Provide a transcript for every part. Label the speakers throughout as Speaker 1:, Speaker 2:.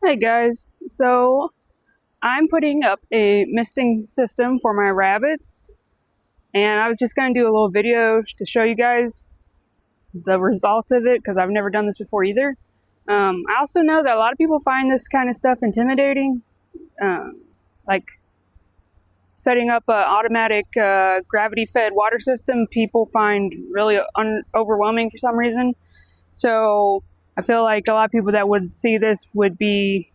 Speaker 1: Hey guys, so I'm putting up a misting system for my rabbits, and I was just going to do a little video to show you guys the results of it because I've never done this before either. I also know that a lot of people find this kind of stuff intimidating, like setting up an automatic gravity-fed water system. People find really overwhelming for some reason. So I feel like a lot of people that would see this would be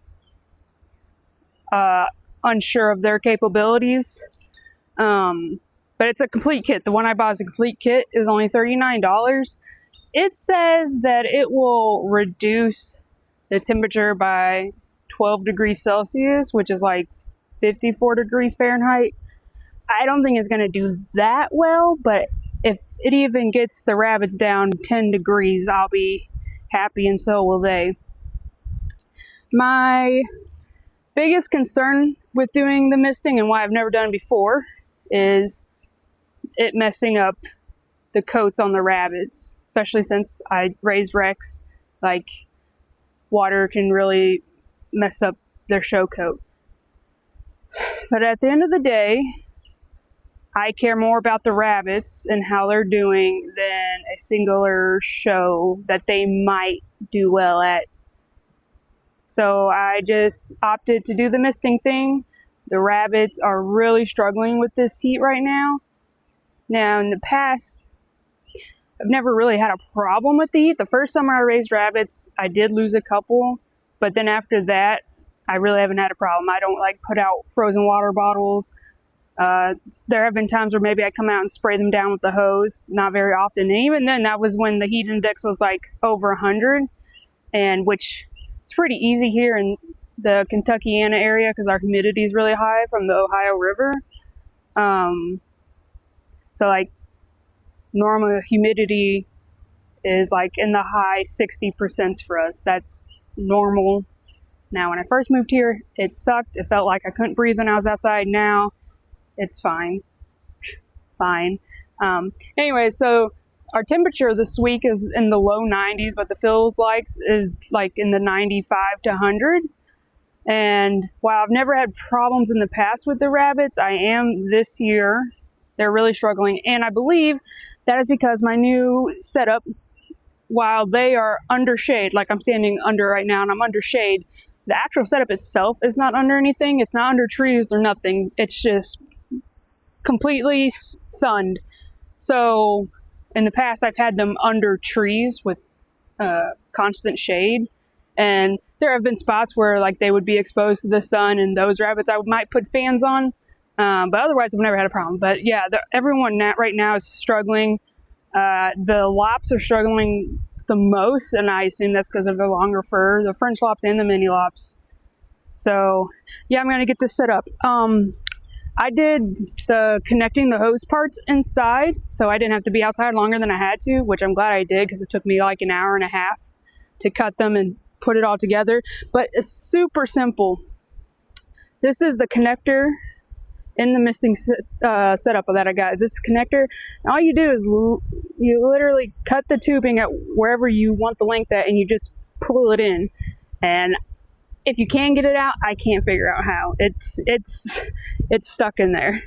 Speaker 1: unsure of their capabilities. But it's a complete kit. The one I bought is a complete kit. It was only $39. It says that it will reduce the temperature by 12 degrees Celsius, which is like 54 degrees Fahrenheit. I don't think it's going to do that well, but if it even gets the rabbits down 10 degrees, I'll be happy, and so will they. My biggest concern with doing the misting and why I've never done it before is it messing up the coats on the rabbits, especially since I raised Rex. Like, water can really mess up their show coat. But at the end of the day, I care more about the rabbits and how they're doing than a singular show that they might do well at. So I just opted to do the misting thing. The rabbits are really struggling with this heat right now. Now, in the past, I've never really had a problem with the heat. The first summer I raised rabbits, I did lose a couple, but then after that, I really haven't had a problem. I don't put out frozen water bottles. There have been times where maybe I come out and spray them down with the hose, not very often. And even then, that was when the heat index was over 100, and which it's pretty easy here in the Kentuckiana area because our humidity is really high from the Ohio River. So normal humidity is in the high 60% for us. That's normal. Now, when I first moved here, it sucked. It felt like I couldn't breathe when I was outside. Now, it's fine. Fine. Anyway, so our temperature this week is in the low 90s, but the feels is in the 95 to 100. And while I've never had problems in the past with the rabbits, I am this year. They're really struggling. And I believe that is because my new setup, while they are under shade, like I'm standing under right now and I'm under shade, the actual setup itself is not under anything. It's not under trees or nothing. It's just completely sunned. So in the past, I've had them under trees with constant shade. And there have been spots where they would be exposed to the sun, and those rabbits I might put fans on. But otherwise, I've never had a problem. But yeah, everyone right now is struggling. The lops are struggling the most, and I assume that's because of the longer fur, the French lops and the mini lops. So yeah, I'm going to get this set up. I did the connecting the hose parts inside, so I didn't have to be outside longer than I had to, which I'm glad I did because it took me an hour and a half to cut them and put it all together. But it's super simple. This is the connector in the misting setup that I got. This connector, and all you do is you literally cut the tubing at wherever you want the length at, and you just pull it in. And if you can get it out, I can't figure out how. It's stuck in there.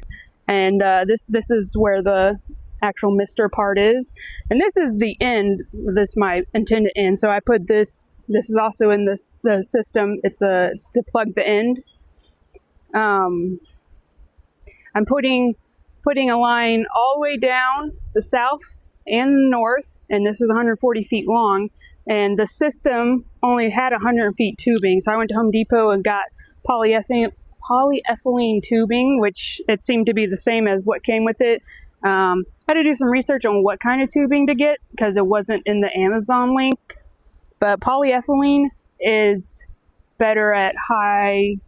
Speaker 1: And this is where the actual mister part is, and this is the end. This is my intended end. So I put this. This is also in the system. It's to plug the end. I'm putting a line all the way down the south and the north, and this is 140 feet long. And the system only had 100 feet tubing, so I went to Home Depot and got polyethylene tubing, which it seemed to be the same as what came with it. I had to do some research on what kind of tubing to get because it wasn't in the Amazon link. But polyethylene is better at high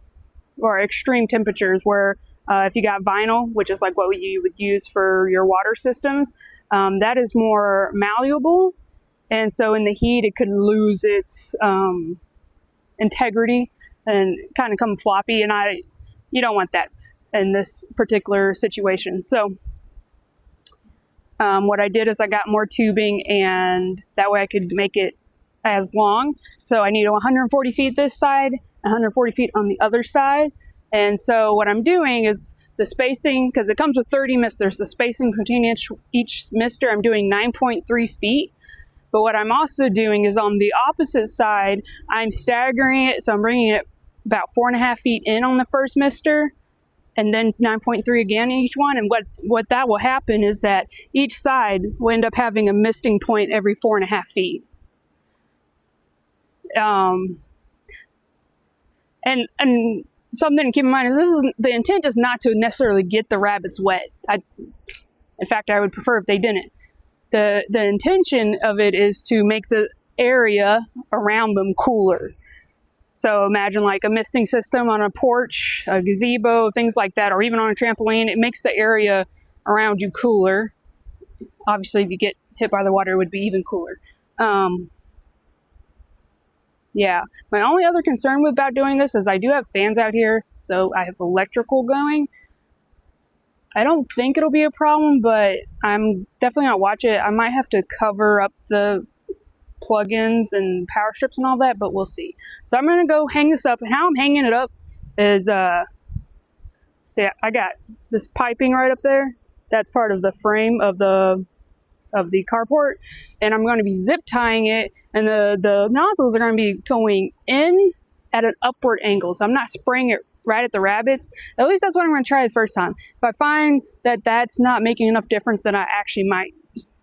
Speaker 1: or extreme temperatures, where if you got vinyl, which is what you would use for your water systems, that is more malleable. And so in the heat, it could lose its integrity and kind of come floppy. And you don't want that in this particular situation. So what I did is I got more tubing, and that way I could make it as long. So I need 140 feet this side 140 feet on the other side. And so what I'm doing is the spacing, because it comes with 30 misters, the spacing between each mister, I'm doing 9.3 feet. But what I'm also doing is on the opposite side, I'm staggering it. So I'm bringing it about 4.5 feet in on the first mister, and then 9.3 again in each one. And what that will happen is that each side will end up having a misting point every 4.5 feet. And something to keep in mind is the intent is not to necessarily get the rabbits wet. In fact, I would prefer if they didn't. The intention of it is to make the area around them cooler. So imagine like a misting system on a porch, a gazebo, things like that, or even on a trampoline. It makes the area around you cooler. Obviously, if you get hit by the water, it would be even cooler. Yeah, my only other concern about doing this is I do have fans out here, so I have electrical going. I don't think it'll be a problem, but I'm definitely gonna watch it. I might have to cover up the plugins and power strips and all that, but we'll see. So I'm gonna go hang this up, and how I'm hanging it up is, see, I got this piping right up there. That's part of the frame of the carport, and I'm going to be zip tying it, and the nozzles are going to be going in at an upward angle, so I'm not spraying it right at the rabbits. At least that's what I'm going to try the first time. If I find that that's not making enough difference, then I actually might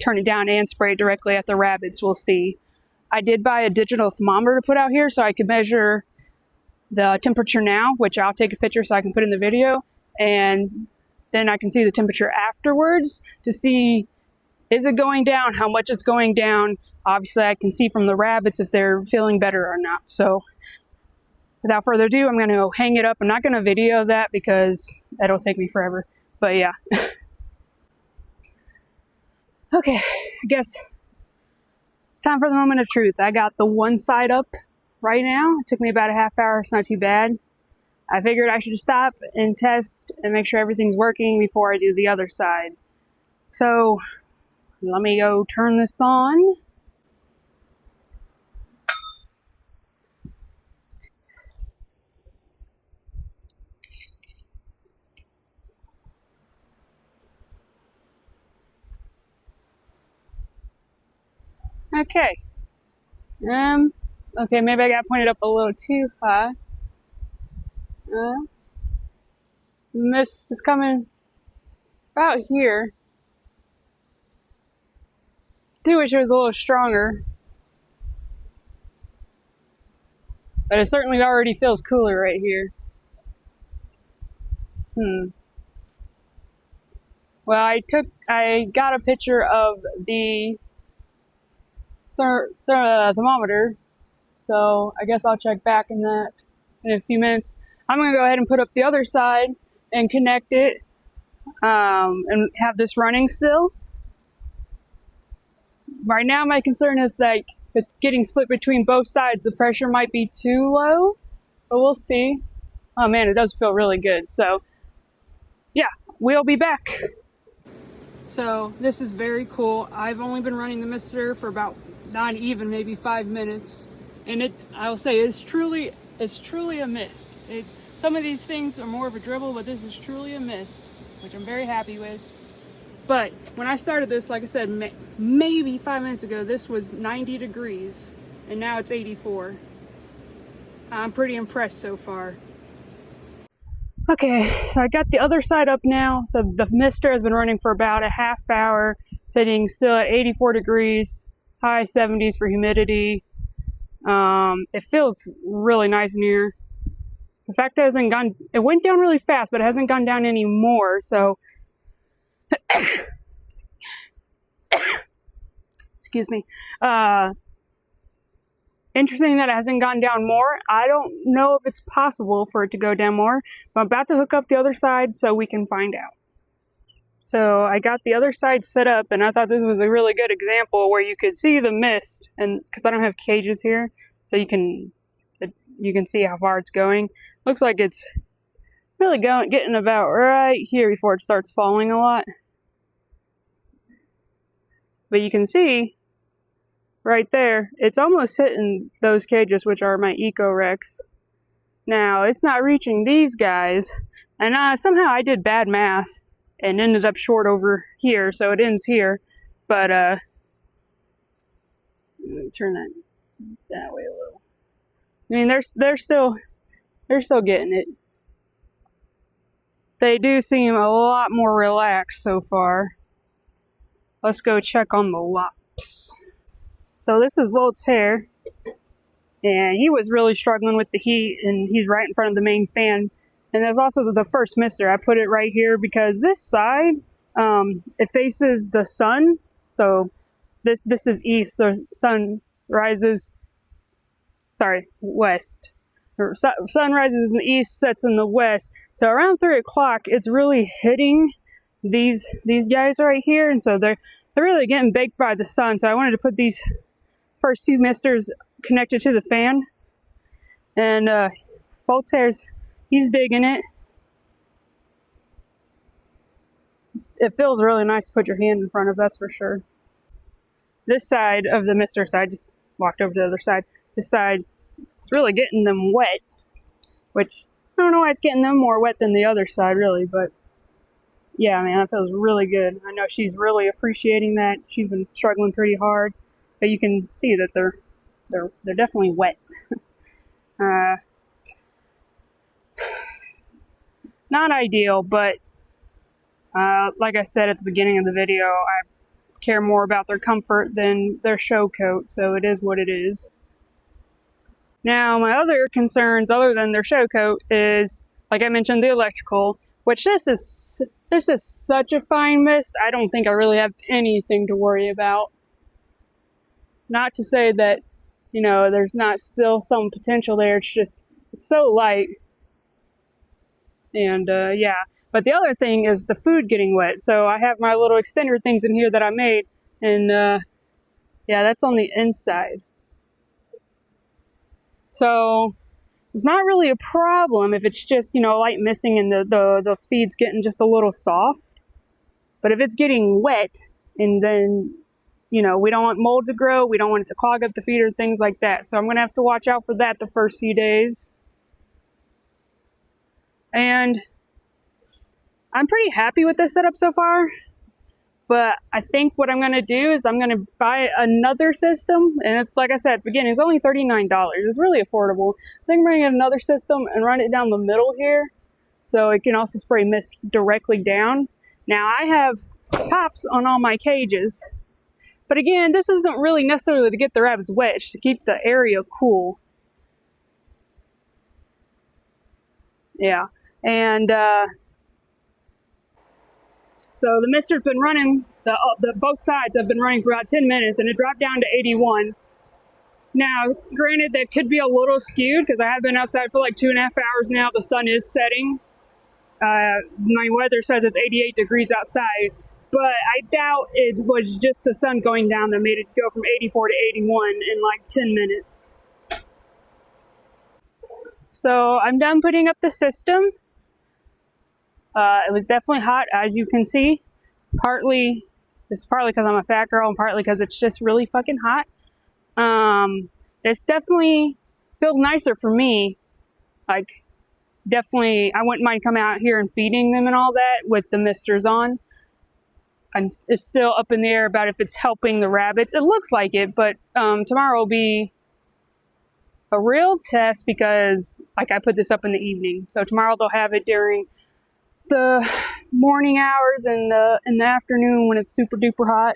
Speaker 1: turn it down and spray it directly at the rabbits. We'll see. I did buy a digital thermometer to put out here so I could measure the temperature now, which I'll take a picture so I can put in the video, and then I can see the temperature afterwards to see, is it going down, how much it's going down. Obviously I can see from the rabbits if they're feeling better or not. So without further ado, I'm going to go hang it up. I'm not going to video that because that'll take me forever, but yeah. Okay, I guess it's time for the moment of truth. I got the one side up right now. It took me about a half hour. It's not too bad. I figured I should stop and test and make sure everything's working before I do the other side. So let me go turn this on. Okay. Okay, maybe I got pointed up a little too high. Mist is coming about here. I do wish it was a little stronger, but it certainly already feels cooler right here. Well, I got a picture of the thermometer, so I guess I'll check back in that in a few minutes. I'm gonna go ahead and put up the other side and connect it, and have this running still. Right now, my concern is like getting split between both sides. The pressure might be too low, but we'll see. Oh man, it does feel really good. So yeah, we'll be back. So this is very cool. I've only been running the mister for about not even maybe 5 minutes, and I'll say it's truly a mist. Some of these things are more of a dribble, but this is truly a mist, which I'm very happy with. But when I started this, like I said, maybe 5 minutes ago, this was 90 degrees, and now it's 84. I'm pretty impressed so far. Okay, so I got the other side up now. So the mister has been running for about a half hour, sitting still at 84 degrees, high 70s for humidity. It feels really nice in here. The fact that it went down really fast, but it hasn't gone down anymore, so excuse me. Interesting that it hasn't gone down more. I don't know if it's possible for it to go down more, but I'm about to hook up the other side so we can find out. So I got the other side set up, and I thought this was a really good example where you could see the mist, and because I don't have cages here, so you can see how far it's going. Looks like it's really getting about right here before it starts falling a lot. But you can see right there, it's almost hitting those cages, which are my Eco Rex. Now, it's not reaching these guys, and somehow I did bad math and ended up short over here, so it ends here. But, let me turn that way a little. I mean, they're still getting it. They do seem a lot more relaxed so far. Let's go check on the lops. So this is Voltaire, and he was really struggling with the heat, and he's right in front of the main fan. And there's also the first mister. I put it right here because this side, it faces the sun. So this is east. The sun rises, west. Or sun rises in the east, sets in the west. So around 3 o'clock, it's really hitting these guys right here, and so they're really getting baked by the sun. So I wanted to put these first 2 misters connected to the fan, and Voltaire's, he's digging it. It feels really nice to put your hand in front of, that's for sure. This side of the mister side, just walked over to the other side. This side, it's really getting them wet, which I don't know why it's getting them more wet than the other side, really, but yeah, man, that feels really good. I know she's really appreciating that. She's been struggling pretty hard, but you can see that they're definitely wet. Not ideal, but like I said at the beginning of the video, I care more about their comfort than their show coat, so it is what it is. Now, my other concerns, other than their show coat, is, like I mentioned, the electrical, which this is such a fine mist, I don't think I really have anything to worry about. Not to say that, you know, there's not still some potential there, it's so light. And, yeah. But the other thing is the food getting wet. So I have my little extender things in here that I made, and, yeah, that's on the inside. So it's not really a problem if it's just, you know, light misting and the feed's getting just a little soft. But if it's getting wet, and then, you know, we don't want mold to grow, we don't want it to clog up the feeder, things like that. So I'm going to have to watch out for that the first few days. And I'm pretty happy with this setup so far. But I think what I'm going to do is I'm going to buy another system. And it's, like I said at the beginning, it's only $39. It's really affordable. I think I'm going to get another system and run it down the middle here, so it can also spray mist directly down. Now, I have tops on all my cages. But again, this isn't really necessarily to get the rabbits wet. It's to keep the area cool. Yeah. And, so the mister's been running, both sides have been running for about 10 minutes, and it dropped down to 81. Now, granted, that could be a little skewed because I have been outside for like 2.5 hours now. The sun is setting. My weather says it's 88 degrees outside, but I doubt it was just the sun going down that made it go from 84 to 81 in like 10 minutes. So I'm done putting up the system. It was definitely hot, as you can see. This is partly because I'm a fat girl, and partly because it's just really fucking hot. This definitely feels nicer for me. Like, definitely, I wouldn't mind coming out here and feeding them and all that with the misters on. It's still up in the air about if it's helping the rabbits. It looks like it, but tomorrow will be a real test because, like, I put this up in the evening. So tomorrow they'll have it during the morning hours and in the afternoon when it's super duper hot.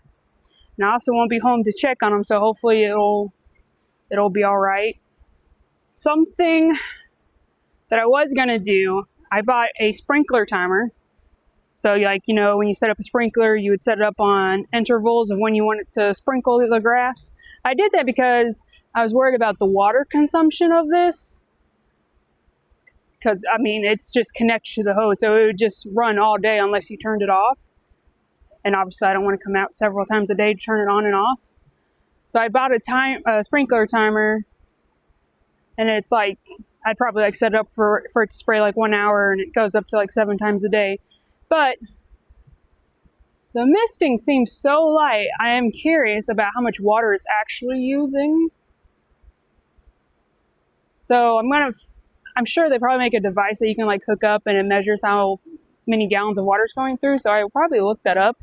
Speaker 1: And I also won't be home to check on them, so hopefully it'll be all right. Something that I was gonna do, I bought a sprinkler timer. So, like, you know, when you set up a sprinkler, you would set it up on intervals of when you want it to sprinkle the grass. I did that because I was worried about the water consumption of this. Because, I mean, it's just connected to the hose, so it would just run all day unless you turned it off. And obviously, I don't want to come out several times a day to turn it on and off. So I bought a sprinkler timer, and it's like, I'd probably like set it up for it to spray like 1 hour, and it goes up to like 7 times a day. But the misting seems so light, I am curious about how much water it's actually using. So I'm I'm sure they probably make a device that you can like hook up and it measures how many gallons of water is going through. So I will probably look that up.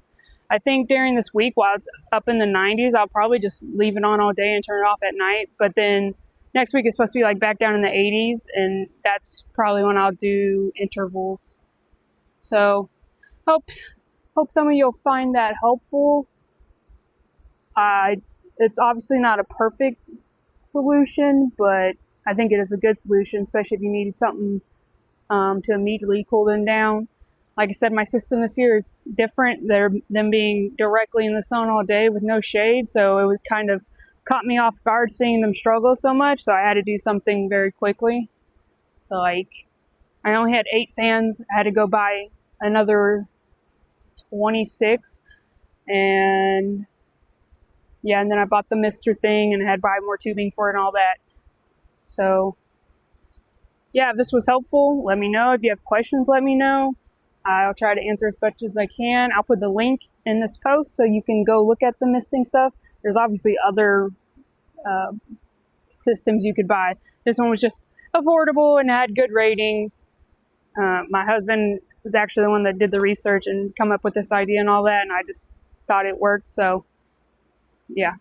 Speaker 1: I think during this week, while it's up in the 90s, I'll probably just leave it on all day and turn it off at night. But then next week it's supposed to be like back down in the 80s, and that's probably when I'll do intervals. So hope some of you'll find that helpful. It's obviously not a perfect solution, but I think it is a good solution, especially if you needed something to immediately cool them down. Like I said, my system this year is different. They're them being directly in the sun all day with no shade, so it was kind of caught me off guard seeing them struggle so much, so I had to do something very quickly. So like, I only had 8 fans. I had to go buy another 26, and yeah, and then I bought the mister thing and had to buy more tubing for it and all that. So yeah, if this was helpful, let me know. If you have questions, let me know. I'll try to answer as much as I can. I'll put the link in this post so you can go look at the misting stuff. There's obviously other systems you could buy. This one was just affordable and had good ratings. My husband was actually the one that did the research and come up with this idea and all that, and I just thought it worked. So yeah.